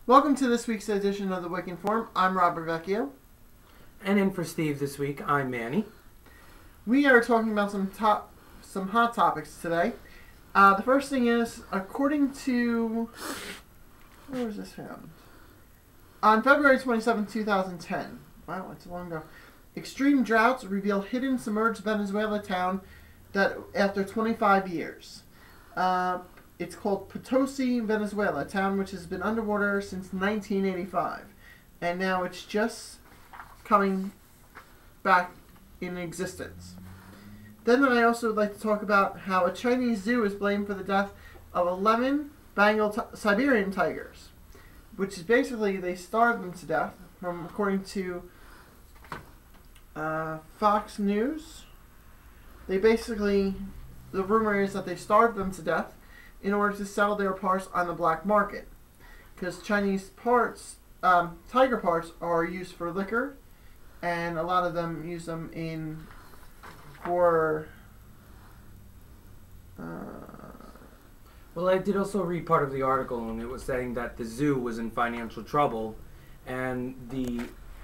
Welcome to this week's edition of the Wiccan Forum. I'm Robert Vecchio. And in for Steve this week, I'm Manny. We are talking about some hot topics today. The first thing is, according to... where was this found? On February 27, 2010. Wow, it's long ago. Extreme droughts reveal hidden submerged Venezuela town that after 25 years. It's called Potosi, Venezuela, a town which has been underwater since 1985. And now it's just coming back in existence. Then I also would like to talk about how a Chinese zoo is blamed for the death of 11 Bengal Siberian tigers, which is basically they starved them to death, according to Fox News. The rumor is that they starved them to death in order to sell their parts on the black market, because Chinese tiger parts are used for liquor, and a lot of them use them for. Well, I did also read part of the article, and it was saying that the zoo was in financial trouble, and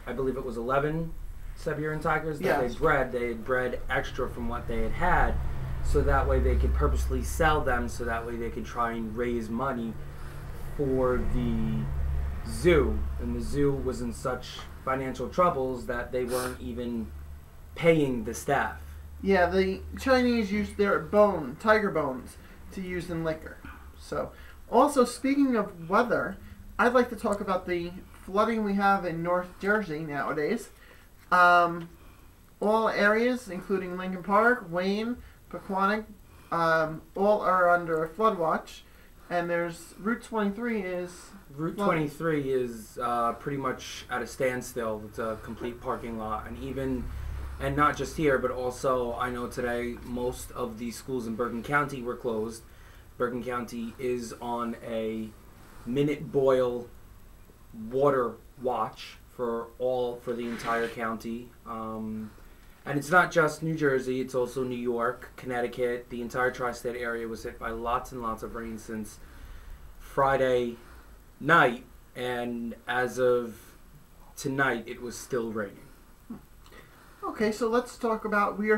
I believe it was 11 Siberian tigers that they had bred extra from what they had, so that way they could purposely sell them, so that way they could try and raise money for the zoo. And the zoo was in such financial troubles that they weren't even paying the staff. Yeah, the Chinese used their tiger bones, to use in liquor. So, also speaking of weather, I'd like to talk about the flooding we have in North Jersey nowadays. All areas, including Lincoln Park, Wayne, Pequannock, all are under a flood watch, and there's Route 23 is... Route 23 is pretty much at a standstill. It's a complete parking lot, and not just here, but also I know today most of the schools in Bergen County were closed. Bergen County is on a minute boil water watch for the entire county. And it's not just New Jersey, it's also New York, Connecticut. The entire tri-state area was hit by lots and lots of rain since Friday night, and as of tonight, it was still raining. Okay, so let's talk about, we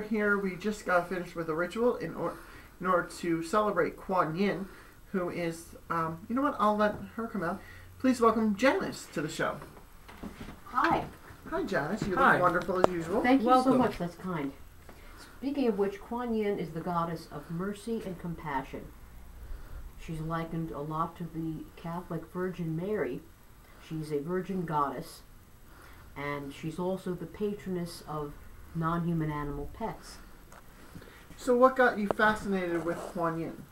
just got finished with a ritual in order to celebrate Kuan Yin, who is, you know what, I'll let her come out. Please welcome Janice to the show. Hi. Hi, Janice. You look wonderful as usual. Thank you so much. That's kind. Speaking of which, Kuan Yin is the goddess of mercy and compassion. She's likened a lot to the Catholic Virgin Mary. She's a virgin goddess, and she's also the patroness of non-human animal pets. So what got you fascinated with Kuan Yin?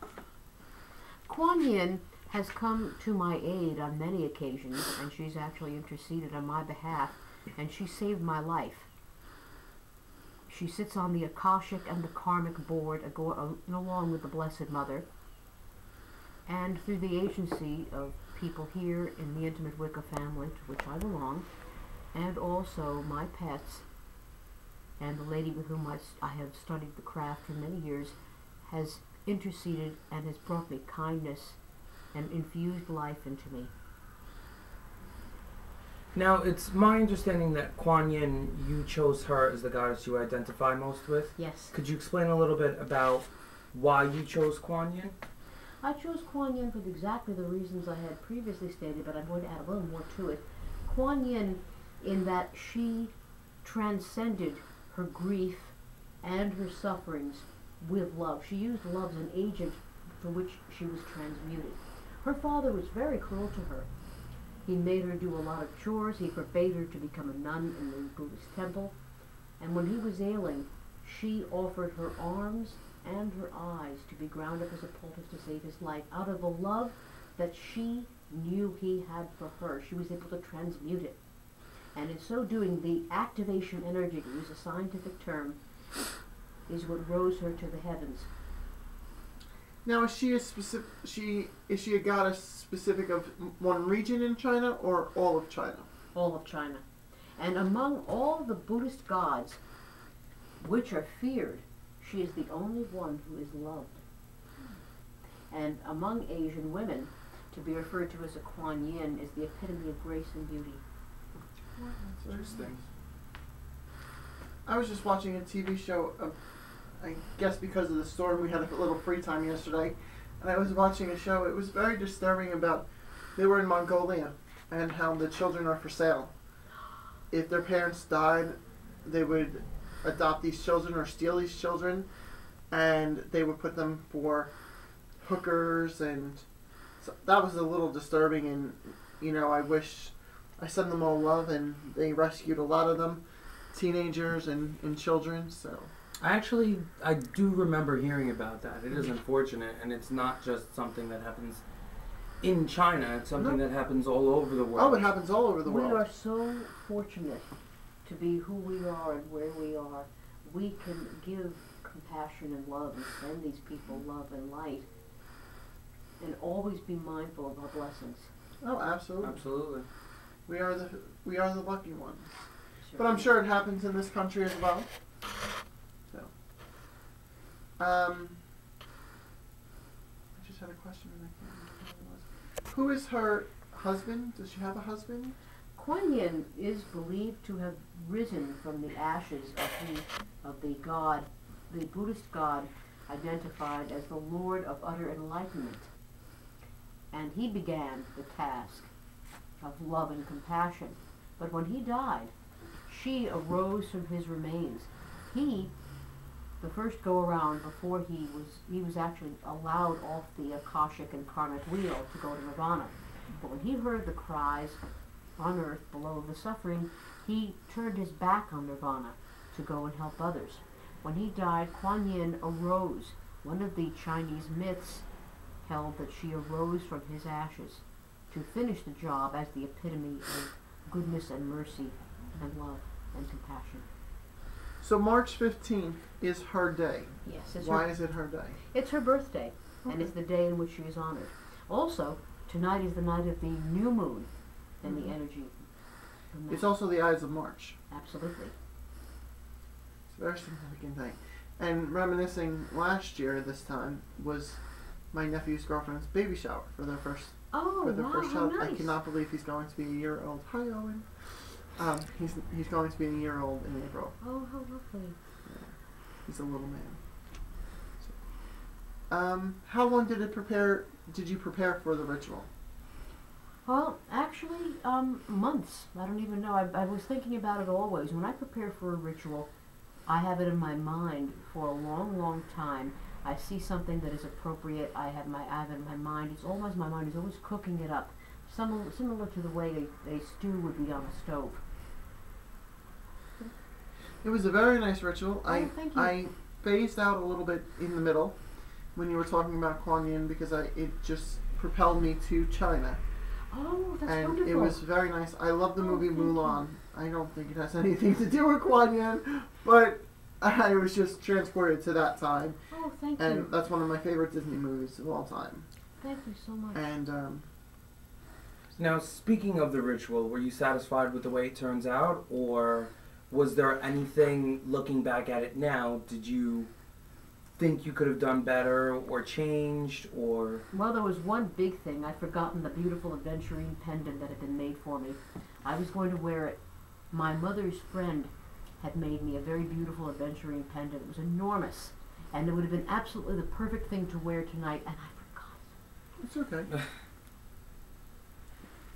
Kuan Yin has come to my aid on many occasions, and she's actually interceded on my behalf, and she saved my life. She sits on the Akashic and the Karmic board along with the Blessed Mother, and through the agency of people here in the intimate Wicca family to which I belong, and also my pets, and the lady with whom I have studied the craft for many years, has interceded and has brought me kindness and infused life into me. Now, it's my understanding that Kuan Yin, you chose her as the goddess you identify most with. Yes. Could you explain a little bit about why you chose Kuan Yin? I chose Kuan Yin for exactly the reasons I had previously stated, but I'm going to add a little more to it. Kuan Yin, in that she transcended her grief and her sufferings with love. She used love as an agent for which she was transmuted. Her father was very cruel to her. He made her do a lot of chores. He forbade her to become a nun in the Buddhist temple. And when he was ailing, she offered her arms and her eyes to be ground up as a poultice to save his life. Out of the love that she knew he had for her, she was able to transmute it. And in so doing, the activation energy, to use a scientific term, is what rose her to the heavens. Now, is she a goddess specific of one region in China or all of China? All of China. And among all the Buddhist gods, which are feared, she is the only one who is loved. And among Asian women, To be referred to as a Kuan Yin is the epitome of grace and beauty. Interesting. I was just watching a TV show, I guess because of the storm, we had a little free time yesterday, and I was watching a show. It was very disturbing about, they were in Mongolia, and how the children are for sale. If their parents died, they would adopt these children or steal these children, and they would put them for hookers, and so that was a little disturbing, and, you know, I send them all love, and they rescued a lot of them, teenagers and children, so. I do remember hearing about that. It is unfortunate, and it's not just something that happens in China. It's something that happens all over the world. Oh, it happens all over the world. We are so fortunate to be who we are and where we are. We can give compassion and love and send these people love and light, and always be mindful of our blessings. Oh, absolutely. Absolutely. We are the lucky ones. But I'm sure it happens in this country as well. So, I just had a question and I can't remember what it was. Who is her husband? Does she have a husband? Kuan Yin is believed to have risen from the ashes of the god, the Buddhist god identified as the Lord of Utter Enlightenment. And he began the task of love and compassion. But when he died, she arose from his remains. He, the first go around before he was actually allowed off the Akashic and karmic wheel to go to Nirvana. But when he heard the cries on earth below the suffering, he turned his back on Nirvana to go and help others. When he died, Kuan Yin arose. One of the Chinese myths held that she arose from his ashes to finish the job as the epitome of goodness and mercy and love and compassion. So March 15th is her day. Yes. Why is it her day? It's her birthday, and it's the day in which she is honored. Also, tonight is the night of the new moon and the energy. It's also the Ides of March. Absolutely. It's a very significant day. And reminiscing last year, this time, was my nephew's girlfriend's baby shower for their first How child. nice. I cannot believe he's going to be a year old. Hi, Owen. He's going to be a year old in April. Oh, how lovely. Yeah. He's a little man. So, how long did you prepare for the ritual? Well, actually, months. I don't even know. I was thinking about it always. When I prepare for a ritual, I have it in my mind for a long, long time. I see something that is appropriate. I have it in my mind. It's almost, my mind is always cooking it up. Similar to the way a stew would be on a stove. It was a very nice ritual. Thank you. I phased out a little bit in the middle when you were talking about Kuan Yin because it just propelled me to China. Oh, that's and wonderful. It was very nice. I love the movie thank Mulan. I don't think it has anything to do with Kuan Yin, but I was just transported to that time. Oh, thank and you. that's one of my favorite Disney movies of all time. Thank you so much. And Now, speaking of the ritual, were you satisfied with the way it turns out, or was there anything, looking back at it now, did you think you could have done better or changed, or? Well, there was one big thing. I'd forgotten the beautiful aventurine pendant that had been made for me. I was going to wear it. My mother's friend had made me a very beautiful aventurine pendant. It was enormous, and it would have been absolutely the perfect thing to wear tonight, and I forgot. it's okay.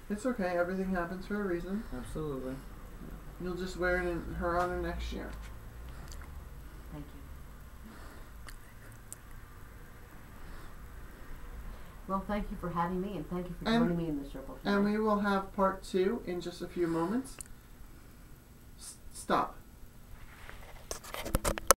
It's okay. Everything happens for a reason. Absolutely. You'll just wear it in her honor next year. Thank you. Well, thank you for having me, and thank you for joining me in the circle tonight. And we will have part 2 in just a few moments. Stop.